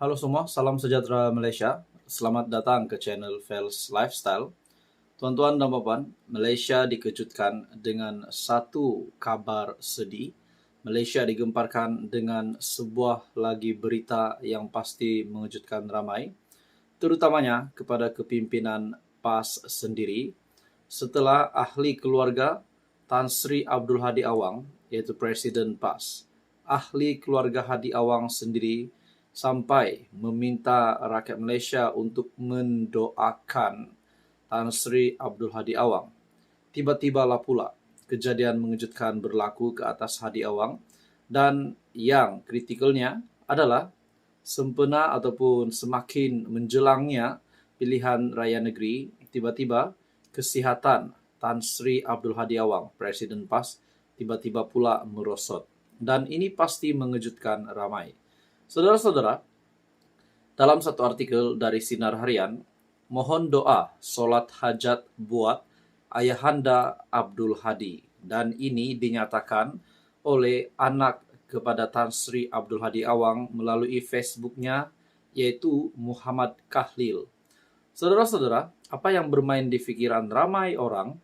Halo semua, salam sejahtera Malaysia. Selamat datang ke channel Fels Lifestyle. Tuan-tuan dan puan, Malaysia dikejutkan dengan satu kabar sedih. Malaysia digemparkan dengan sebuah lagi berita yang pasti mengejutkan ramai, terutamanya kepada kepimpinan PAS sendiri. Setelah ahli keluarga Tan Sri Abdul Hadi Awang, yaitu Presiden PAS, ahli keluarga Hadi Awang sendiri sampai meminta rakyat Malaysia untuk mendoakan Tan Sri Abdul Hadi Awang. Tiba-tibalah pula kejadian mengejutkan berlaku ke atas Hadi Awang, dan yang kritikalnya adalah sempena ataupun semakin menjelangnya pilihan raya negeri, tiba-tiba kesihatan Tan Sri Abdul Hadi Awang, Presiden PAS, tiba-tiba pula merosot. Dan ini pasti mengejutkan ramai. Saudara-saudara, dalam satu artikel dari Sinar Harian, mohon doa solat hajat buat Ayahanda Abdul Hadi. Dan ini dinyatakan oleh anak kepada Tan Sri Abdul Hadi Awang melalui Facebooknya, yaitu Muhammad Kahlil. Saudara-saudara, apa yang bermain di pikiran ramai orang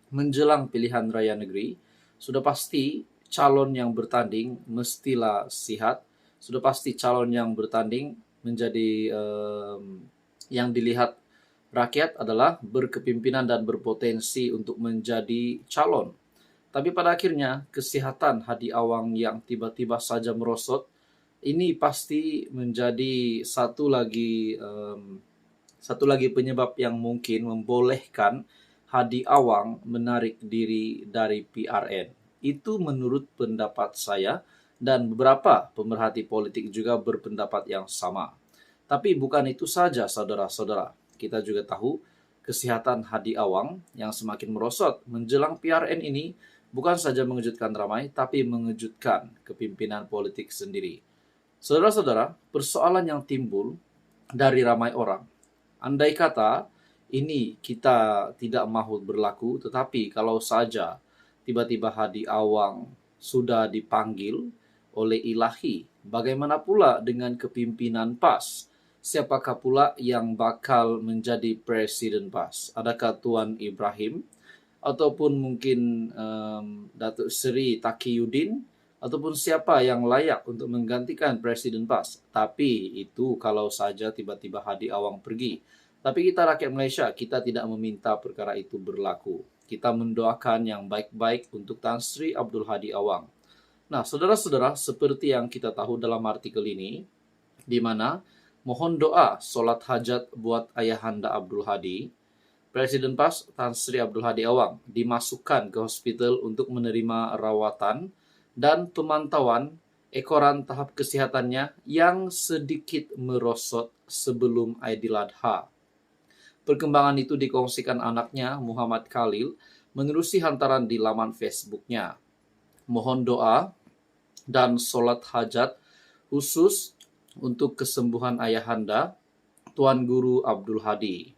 menjelang pilihan raya negeri, sudah pasti calon yang bertanding mestilah sihat. Sudah pasti calon yang bertanding menjadi yang dilihat rakyat adalah berkepimpinan dan berpotensi untuk menjadi calon. Tapi pada akhirnya kesihatan Hadi Awang yang tiba-tiba saja merosot ini pasti menjadi satu lagi penyebab yang mungkin membolehkan Hadi Awang menarik diri dari PRN. Itu menurut pendapat saya, dan beberapa pemerhati politik juga berpendapat yang sama. Tapi bukan itu saja, saudara-saudara. Kita juga tahu kesehatan Hadi Awang yang semakin merosot menjelang PRN ini bukan saja mengejutkan ramai, tapi mengejutkan kepimpinan politik sendiri. Saudara-saudara, persoalan yang timbul dari ramai orang, andai kata ini kita tidak mahu berlaku, tetapi kalau saja tiba-tiba Hadi Awang sudah dipanggil oleh ilahi, bagaimana pula dengan kepimpinan PAS? Siapakah pula yang bakal menjadi Presiden PAS? Adakah Tuan Ibrahim? Ataupun mungkin Datuk Seri Taqiyuddin? Ataupun siapa yang layak untuk menggantikan Presiden PAS? Tapi itu kalau saja tiba-tiba Hadi Awang pergi. Tapi kita rakyat Malaysia, kita tidak meminta perkara itu berlaku. Kita mendoakan yang baik-baik untuk Tan Sri Abdul Hadi Awang. Nah, saudara-saudara, seperti yang kita tahu dalam artikel ini, di mana mohon doa solat hajat buat Ayahanda Abdul Hadi, Presiden PAS Tan Sri Abdul Hadi Awang dimasukkan ke hospital untuk menerima rawatan dan pemantauan ekoran tahap kesehatannya yang sedikit merosot sebelum Aidiladha. Perkembangan itu dikongsikan anaknya Muhammad Khalil menerusi hantaran di laman Facebooknya. Mohon doa dan solat hajat khusus untuk kesembuhan Ayahanda Tuan Guru Abdul Hadi.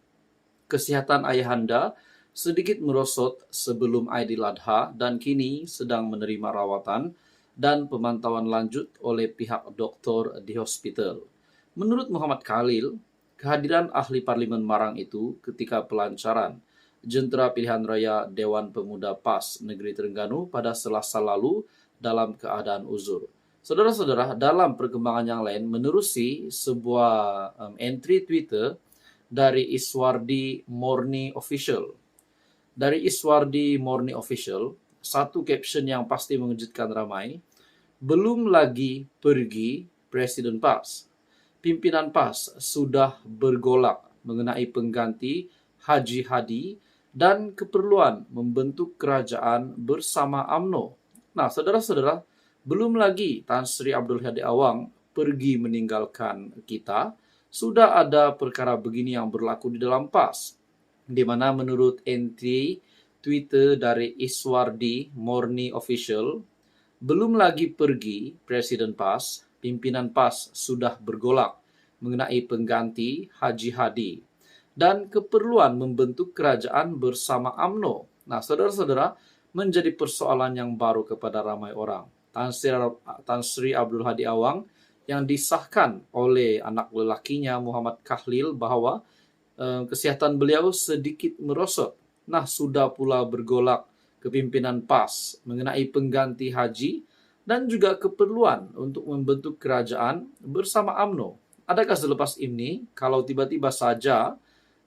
Kesehatan Ayahanda sedikit merosot sebelum Aidiladha dan kini sedang menerima rawatan dan pemantauan lanjut oleh pihak doktor di hospital. Menurut Muhammad Khalil, kehadiran ahli parlimen Marang itu ketika pelancaran jentera pilihan raya Dewan Pemuda PAS Negeri Terengganu pada Selasa lalu dalam keadaan uzur. Saudara-saudara, dalam perkembangan yang lain, menerusi sebuah entry Twitter dari Iswardi Morni Official. Dari Iswardi Morni Official, satu caption yang pasti mengejutkan ramai, belum lagi pergi Presiden PAS. Pimpinan PAS sudah bergolak mengenai pengganti Haji Hadi dan keperluan membentuk kerajaan bersama UMNO. Nah, saudara-saudara, belum lagi Tan Sri Abdul Hadi Awang pergi meninggalkan kita, sudah ada perkara begini yang berlaku di dalam PAS, di mana menurut entry Twitter dari Iswardi Morni Official, belum lagi pergi Presiden PAS, pimpinan PAS sudah bergolak mengenai pengganti Haji Hadi dan keperluan membentuk kerajaan bersama UMNO. Nah, saudara-saudara, menjadi persoalan yang baru kepada ramai orang. Tan Sri Abdul Hadi Awang yang disahkan oleh anak lelakinya Muhammad Kahlil bahwa kesehatan beliau sedikit merosot. Nah, sudah pula bergolak kepimpinan PAS mengenai pengganti haji dan juga keperluan untuk membentuk kerajaan bersama UMNO. Adakah selepas ini, kalau tiba-tiba saja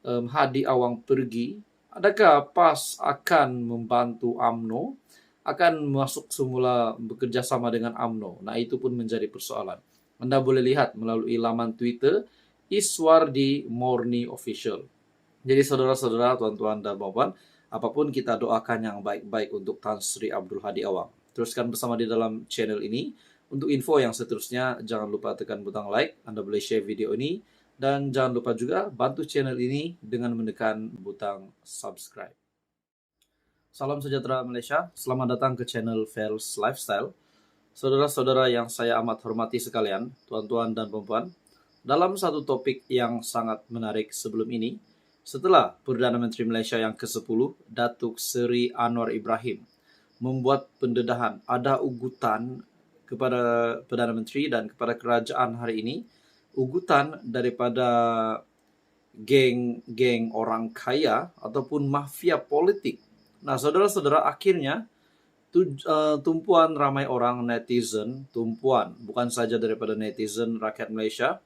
Hadi Awang pergi, adakah PAS akan membantu UMNO, akan masuk semula bekerja sama dengan UMNO? Nah, itu pun menjadi persoalan. Anda boleh lihat melalui laman Twitter Iswardi Morni Official. Jadi saudara-saudara, tuan-tuan dan puan-puan, apapun kita doakan yang baik-baik untuk Tan Sri Abdul Hadi Awang. Teruskan bersama di dalam channel ini. Untuk info yang seterusnya, jangan lupa tekan butang like, Anda boleh share video ini, dan jangan lupa juga bantu channel ini dengan menekan butang subscribe. Salam sejahtera Malaysia, selamat datang ke channel Fels Lifestyle. Saudara-saudara yang saya amat hormati sekalian, tuan-tuan dan puan-puan, dalam satu topik yang sangat menarik sebelum ini, setelah Perdana Menteri Malaysia yang ke-10, Datuk Seri Anwar Ibrahim, membuat pendedahan, ada ugutan kepada Perdana Menteri dan kepada kerajaan hari ini, ugutan daripada geng-geng orang kaya ataupun mafia politik. Nah, saudara-saudara, akhirnya tumpuan ramai orang netizen, tumpuan bukan saja daripada netizen rakyat Malaysia,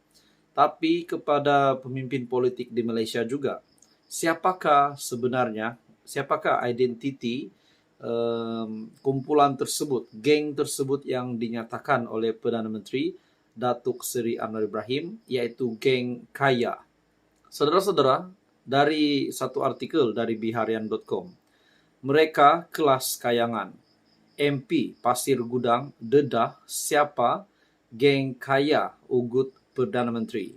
tapi kepada pemimpin politik di Malaysia juga. Siapakah sebenarnya, siapakah identiti kumpulan tersebut, geng tersebut yang dinyatakan oleh Perdana Menteri Datuk Seri Anwar Ibrahim, yaitu geng kaya. Saudara-saudara, dari satu artikel dari biharian.com, mereka kelas kayangan. MP Pasir Gudang dedah siapa geng kaya ugut Perdana Menteri.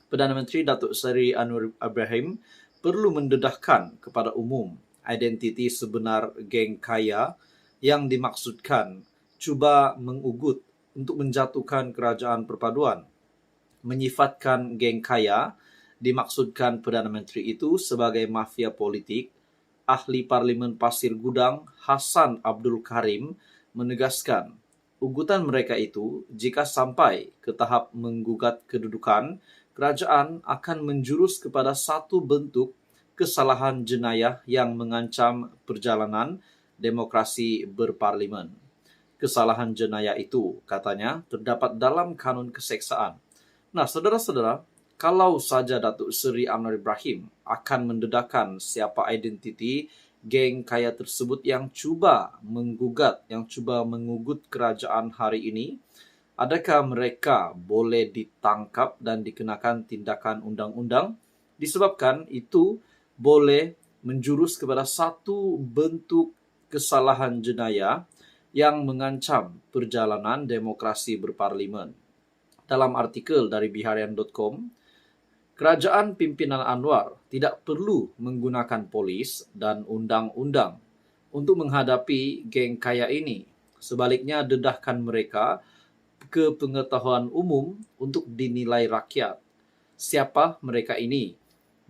Perdana Menteri Datuk Seri Anwar Ibrahim perlu mendedahkan kepada umum identiti sebenar geng kaya yang dimaksudkan cuba mengugut untuk menjatuhkan kerajaan perpaduan. Menyifatkan geng kaya dimaksudkan Perdana Menteri itu sebagai mafia politik. Ahli Parlimen Pasir Gudang Hassan Abdul Karim menegaskan ugutan mereka itu jika sampai ke tahap menggugat kedudukan, kerajaan akan menjurus kepada satu bentuk kesalahan jenayah yang mengancam perjalanan demokrasi berparlimen. Kesalahan jenayah itu, katanya, terdapat dalam kanun keseksaan. Nah, saudara-saudara, kalau saja Datuk Seri Anwar Ibrahim akan mendedahkan siapa identiti geng kaya tersebut yang cuba menggugat, yang cuba mengugut kerajaan hari ini, adakah mereka boleh ditangkap dan dikenakan tindakan undang-undang? Disebabkan itu boleh menjurus kepada satu bentuk kesalahan jenayah yang mengancam perjalanan demokrasi berparlimen. Dalam artikel dari biharian.com, kerajaan pimpinan Anwar tidak perlu menggunakan polis dan undang-undang untuk menghadapi geng kaya ini. Sebaliknya, dedahkan mereka ke pengetahuan umum untuk dinilai rakyat. Siapa mereka ini?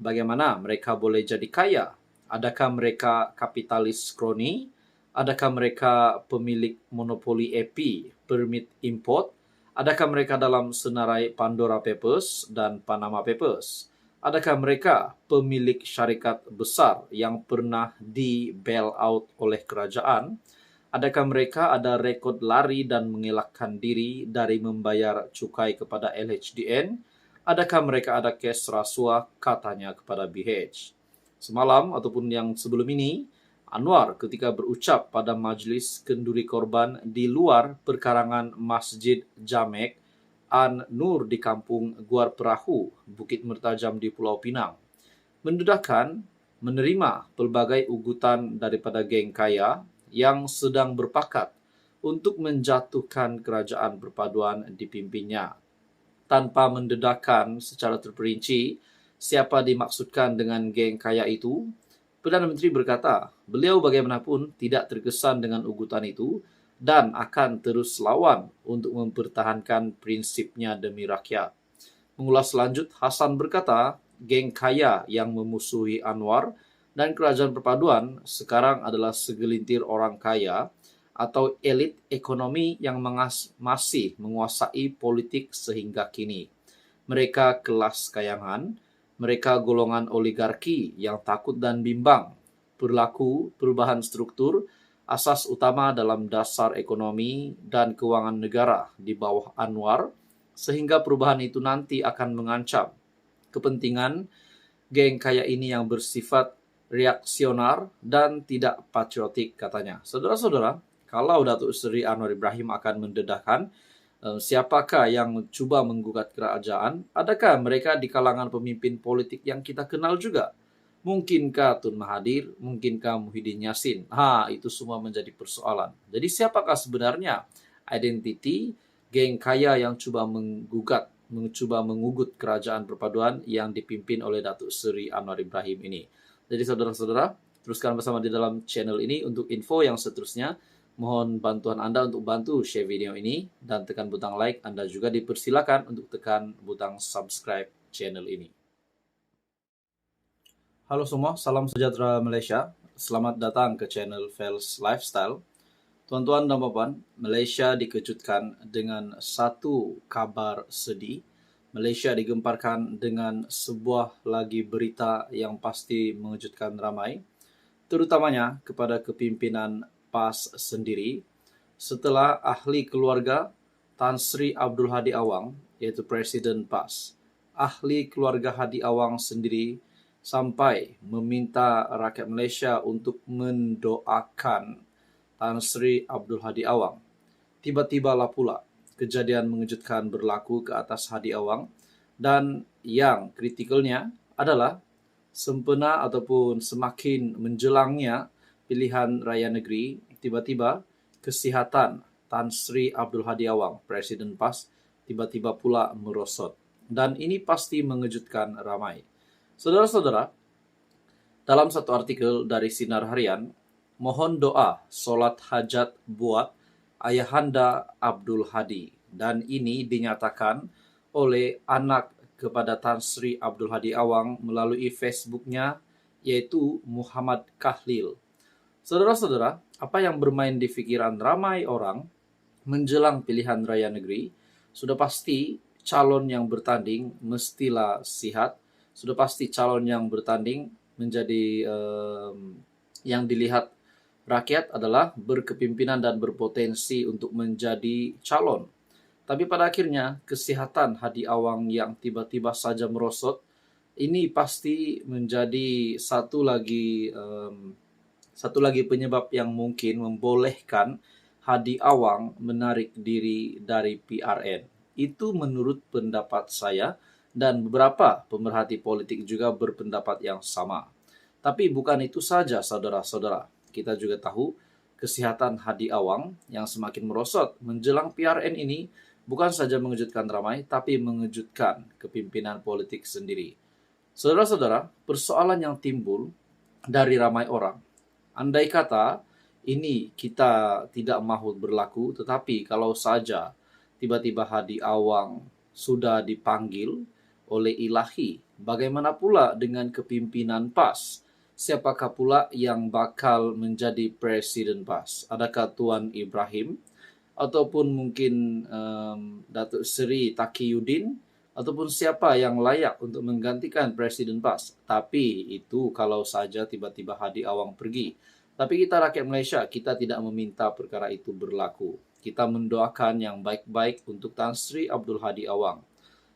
Bagaimana mereka boleh jadi kaya? Adakah mereka kapitalis kroni? Adakah mereka pemilik monopoli EP, permit import? Adakah mereka dalam senarai Pandora Papers dan Panama Papers? Adakah mereka pemilik syarikat besar yang pernah di-bail out oleh kerajaan? Adakah mereka ada rekod lari dan mengelakkan diri dari membayar cukai kepada LHDN? Adakah mereka ada kes rasuah, katanya kepada BH? Semalam ataupun yang sebelum ini, Anwar ketika berucap pada majlis kenduri korban di luar perkarangan Masjid Jamek An-Nur di kampung Guar Perahu, Bukit Mertajam di Pulau Pinang, mendedahkan menerima pelbagai ugutan daripada geng kaya yang sedang berpakat untuk menjatuhkan kerajaan perpaduan dipimpinnya. Tanpa mendedahkan secara terperinci siapa dimaksudkan dengan geng kaya itu, Perdana Menteri berkata, beliau bagaimanapun tidak terkesan dengan ugutan itu dan akan terus lawan untuk mempertahankan prinsipnya demi rakyat. Mengulas lanjut, Hassan berkata, geng kaya yang memusuhi Anwar dan kerajaan perpaduan sekarang adalah segelintir orang kaya atau elit ekonomi yang masih menguasai politik sehingga kini. Mereka kelas kayangan, mereka golongan oligarki yang takut dan bimbang. Berlaku perubahan struktur, asas utama dalam dasar ekonomi dan keuangan negara di bawah Anwar, sehingga perubahan itu nanti akan mengancam kepentingan geng kaya ini yang bersifat reaksioner dan tidak patriotik katanya. Saudara-saudara, kalau Datuk Seri Anwar Ibrahim akan mendedahkan siapakah yang coba menggugat kerajaan, adakah mereka di kalangan pemimpin politik yang kita kenal juga? Mungkinkah Tun Mahathir, mungkinkah Muhyiddin Yassin? Itu semua menjadi persoalan. Jadi siapakah sebenarnya identiti geng kaya yang coba mencoba mengugut kerajaan perpaduan yang dipimpin oleh Datuk Seri Anwar Ibrahim ini. Jadi saudara-saudara, teruskan bersama di dalam channel ini untuk info yang seterusnya. Mohon bantuan Anda untuk bantu share video ini dan tekan butang like. Anda juga dipersilakan untuk tekan butang subscribe channel ini. Halo semua, salam sejahtera Malaysia. Selamat datang ke channel Fels Lifestyle. Tuan-tuan dan puan, Malaysia dikejutkan dengan satu kabar sedih. Malaysia digemparkan dengan sebuah lagi berita yang pasti mengejutkan ramai, terutamanya kepada kepimpinan PAS sendiri, setelah ahli keluarga Tan Sri Abdul Hadi Awang, yaitu Presiden PAS, ahli keluarga Hadi Awang sendiri sampai meminta rakyat Malaysia untuk mendoakan Tan Sri Abdul Hadi Awang. Tiba-tibalah pula kejadian mengejutkan berlaku ke atas Hadi Awang, dan yang kritikalnya adalah sempena ataupun semakin menjelangnya pilihan raya negeri, tiba-tiba kesihatan Tan Sri Abdul Hadi Awang, Presiden PAS, tiba-tiba pula merosot. Dan ini pasti mengejutkan ramai. Saudara-saudara, dalam satu artikel dari Sinar Harian, mohon doa solat hajat buat Ayahanda Abdul Hadi. Dan ini dinyatakan oleh anak kepada Tan Sri Abdul Hadi Awang melalui Facebooknya, yaitu Muhammad Kahlil. Saudara-saudara, apa yang bermain di pikiran ramai orang menjelang pilihan raya negeri, sudah pasti calon yang bertanding mestilah sihat. Sudah pasti calon yang bertanding menjadi yang dilihat rakyat adalah berkepimpinan dan berpotensi untuk menjadi calon. Tapi pada akhirnya kesehatan Hadi Awang yang tiba-tiba saja merosot, ini pasti menjadi satu lagi penyebab yang mungkin membolehkan Hadi Awang menarik diri dari PRN. Itu menurut pendapat saya, dan beberapa pemerhati politik juga berpendapat yang sama. Tapi bukan itu saja, saudara-saudara. Kita juga tahu kesehatan Hadi Awang yang semakin merosot menjelang PRN ini bukan saja mengejutkan ramai, tapi mengejutkan kepimpinan politik sendiri. Saudara-saudara, persoalan yang timbul dari ramai orang, andai kata ini kita tidak mahu berlaku, tetapi kalau saja tiba-tiba Hadi Awang sudah dipanggil oleh ilahi, bagaimana pula dengan kepimpinan PAS? Siapakah pula yang bakal menjadi Presiden PAS? Adakah Tuan Ibrahim? Ataupun mungkin Datuk Seri Taqiyuddin? Ataupun siapa yang layak untuk menggantikan Presiden PAS? Tapi itu kalau saja tiba-tiba Hadi Awang pergi. Tapi kita rakyat Malaysia, kita tidak meminta perkara itu berlaku. Kita mendoakan yang baik-baik untuk Tan Sri Abdul Hadi Awang.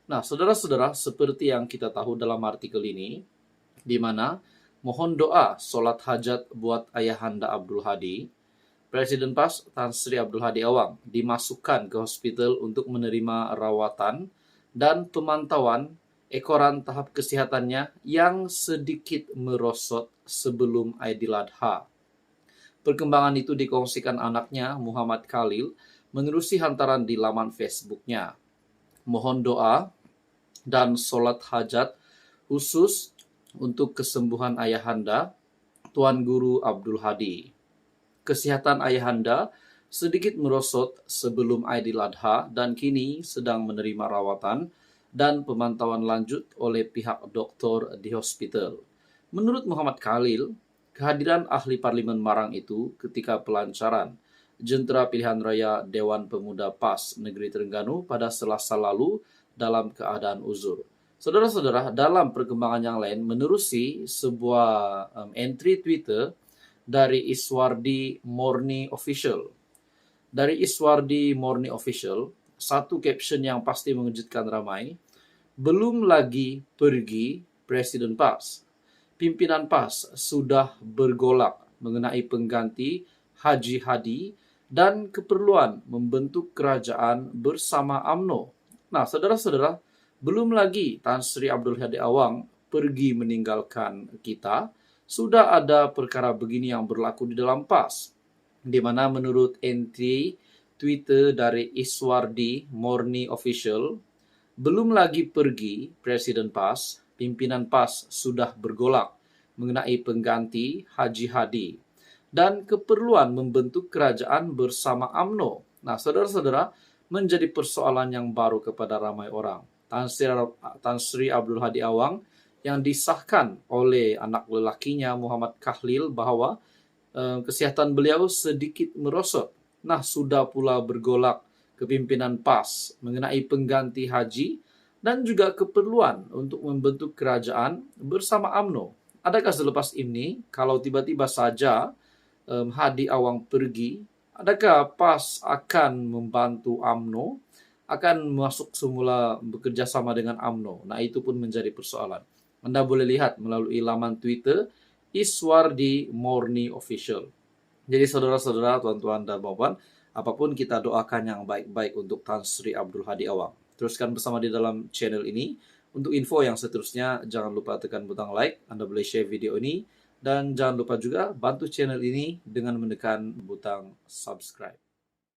Nah, saudara-saudara, seperti yang kita tahu dalam artikel ini, di mana mohon doa solat hajat buat Ayahanda Abdul Hadi, Presiden PAS Tan Sri Abdul Hadi Awang dimasukkan ke hospital untuk menerima rawatan dan pemantauan ekoran tahap kesehatannya yang sedikit merosot sebelum Aidiladha. Perkembangan itu dikongsikan anaknya Muhammad Khalil menerusi hantaran di laman Facebooknya. Mohon doa dan solat hajat khusus untuk kesembuhan Ayahanda Tuan Guru Abdul Hadi. Kesehatan Ayahanda sedikit merosot sebelum Aidiladha dan kini sedang menerima rawatan dan pemantauan lanjut oleh pihak doktor di hospital. Menurut Muhammad Khalil, kehadiran ahli parlimen Marang itu ketika pelancaran Jentera Pilihan Raya Dewan Pemuda PAS Negeri Terengganu pada Selasa lalu dalam keadaan uzur. Saudara-saudara, dalam perkembangan yang lain, menerusi sebuah entry Twitter dari Iswardi Morni Official. Dari Iswardi Morni Official, satu caption yang pasti mengejutkan ramai, belum lagi pergi Presiden PAS. Pimpinan PAS sudah bergolak mengenai pengganti Haji Hadi dan keperluan membentuk kerajaan bersama UMNO. Nah, saudara-saudara, belum lagi Tan Sri Abdul Hadi Awang pergi meninggalkan kita, sudah ada perkara begini yang berlaku di dalam PAS, di mana menurut entry Twitter dari Iswardi Morni Official, belum lagi pergi Presiden PAS, pimpinan PAS sudah bergolak mengenai pengganti Haji Hadi dan keperluan membentuk kerajaan bersama UMNO. Nah, saudara-saudara, menjadi persoalan yang baru kepada ramai orang. Tan Sri Abdul Hadi Awang yang disahkan oleh anak lelakinya Muhammad Kahlil bahwa kesehatan beliau sedikit merosot. Nah, sudah pula bergolak kepimpinan PAS mengenai pengganti Haji dan juga keperluan untuk membentuk kerajaan bersama UMNO. Adakah selepas ini, kalau tiba-tiba saja Hadi Awang pergi, adakah PAS akan membantu UMNO, akan masuk semula bekerja sama dengan UMNO? Nah, itu pun menjadi persoalan. Anda boleh lihat melalui laman Twitter Iswardi Morni Official. Jadi saudara-saudara, tuan-tuan dan puan-puan, apapun kita doakan yang baik-baik untuk Tan Sri Abdul Hadi Awang. Teruskan bersama di dalam channel ini. Untuk info yang seterusnya, jangan lupa tekan butang like, Anda boleh share video ini, dan jangan lupa juga bantu channel ini dengan menekan butang subscribe.